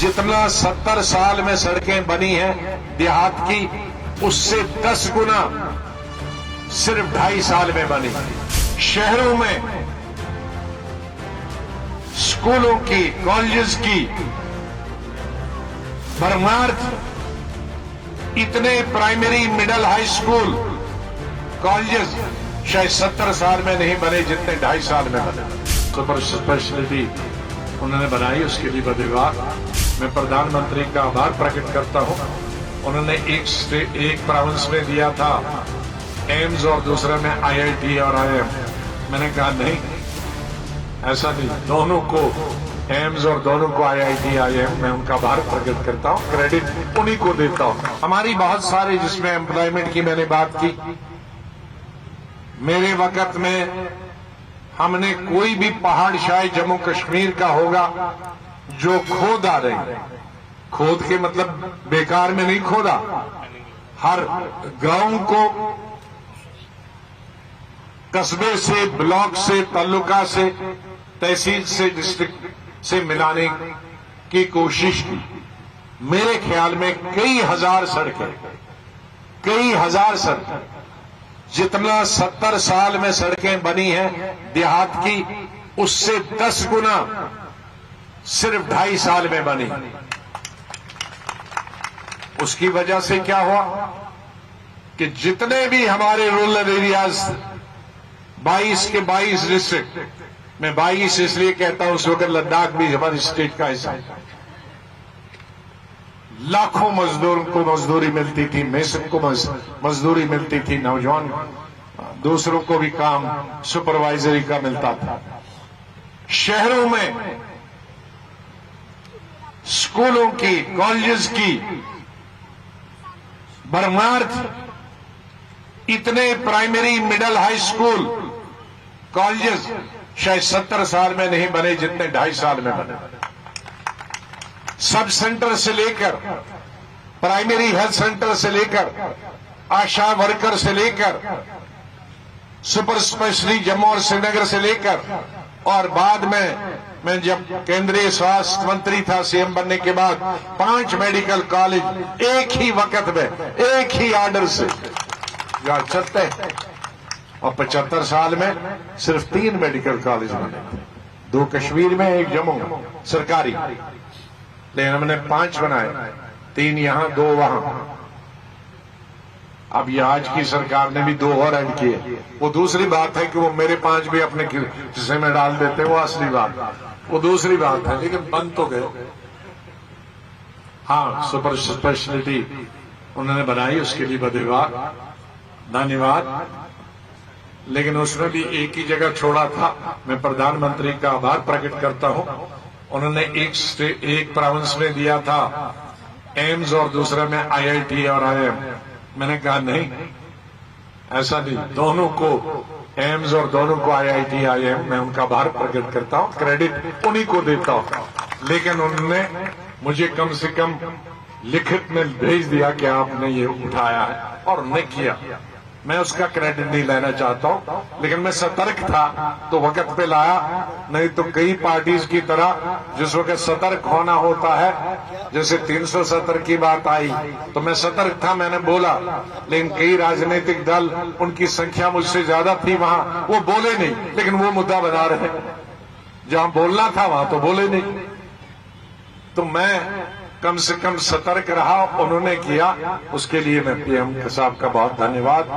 जितना 70 साल में सड़कें बनी हैं देहात की, उससे 10 गुना सिर्फ 2.5 साल में बनी। शहरों में स्कूलों की, कॉलेजेस की भरमार, इतने primary, middle, high school, colleges शायद 70 साल में नहीं बने जितने 2.5 साल में बने। सुपर स्पेशलिटी उन्होंने बनाई, उसके लिए धन्यवाद। मैं प्रधानमंत्री का आभार प्रकट करता हूं। उन्होंने एक प्रोविंस में दिया था एम्स और दूसरे में IIT और IIM। मैंने कहा नहीं, ऐसा नहीं, दोनों को एम्स और दोनों को IIT IIM, मैं उनका आभार प्रकट करता हूं, क्रेडिट उन्हीं को देता हूं। हमारी बहुत सारे, जिसमें एम्प्लॉयमेंट की मैंने बात की, मेरे वक्त में हमने कोई भी पहाड़ शायद जम्मू कश्मीर का होगा जो खोदा नहीं, खोद के मतलब बेकार में नहीं खोदा, हर गांव को कस्बे से, ब्लॉक से, तालुका से, तहसील से, डिस्ट्रिक्ट से मिलाने की कोशिश की। मेरे ख्याल में कई हजार सड़कें, जितना 70 साल में सड़कें बनी हैं देहात की, उससे 10 गुना सिर्फ 2.5 साल में बनी। उसकी वजह से क्या हुआ कि जितने भी हमारे रूरल एरियाज, 22 के 22 डिस्ट्रिक्ट, मैं 22 इसलिए कहता हूं उस वक्त लद्दाख भी हमारी स्टेट का हिस्सा, लाखों मजदूरों को मजदूरी मिलती थी, मेसन को मजदूरी मिलती थी, नौजवान दूसरों को भी काम सुपरवाइजरी का मिलता था। शहरों में स्कूलों की, कॉलेजेस की भरमार, इतने primary, middle, high school, colleges शायद 70 साल में नहीं बने जितने 2.5 साल में बने। सब सेंटर से लेकर, प्राइमरी हेल्थ सेंटर से लेकर, आशा वर्कर से लेकर, सुपर स्पेशलिटी जम्मू और श्रीनगर से लेकर, और बाद में मैं जब केंद्रीय स्वास्थ्य मंत्री था CM बनने के बाद, 5 मेडिकल कॉलेज एक ही वक्त में, एक ही ऑर्डर से चलते हैं। और 75 साल में सिर्फ 3 मेडिकल कॉलेज बने, 2 कश्मीर में, 1 जम्मू सरकारी, लेकिन हमने 5 बनाए, 3 यहां, 2 वहां। अब ये आज की सरकार ने भी 2 और ऐड किए। वो दूसरी बात है कि वो मेरे 5 भी अपने किस्से में डाल देते, वो असली बात, वो दूसरी बात है, लेकिन बंद तो गए। हाँ, सुपर स्पेशलिटी उन्होंने बनाई, उसके लिए धन्यवाद। लेकिन उसमें भी एक ही जगह छोड़ा था। मैं प्रधानमंत्री का आभार प्रकट करता हूं। उन्होंने एक प्रोविंस में दिया था एम्स और दूसरे में IIT और IIM। मैंने कहा नहीं, ऐसा नहीं, दोनों को एम्स और दोनों को IIT IIM, मैं उनका आभार प्रकट करता हूं, क्रेडिट उन्हीं को देता हूं। लेकिन उन्होंने मुझे कम से कम लिखित में भेज दिया कि आपने ये उठाया है, और उन्होंने किया। मैं उसका क्रेडिट नहीं लेना चाहता हूं, लेकिन मैं सतर्क था तो वक्त पे लाया। नहीं तो कई पार्टीज की तरह जिस वक्त सतर्क होना होता है, जैसे 370 की बात आई तो मैं सतर्क था, मैंने बोला, लेकिन कई राजनीतिक दल, उनकी संख्या मुझसे ज्यादा थी वहां, वो बोले नहीं, लेकिन वो मुद्दा बना रहे। जहां बोलना था वहां तो बोले नहीं। तो मैं कम से कम सतर्क रहा, उन्होंने किया, उसके लिए मैं PM साहब का बहुत धन्यवाद।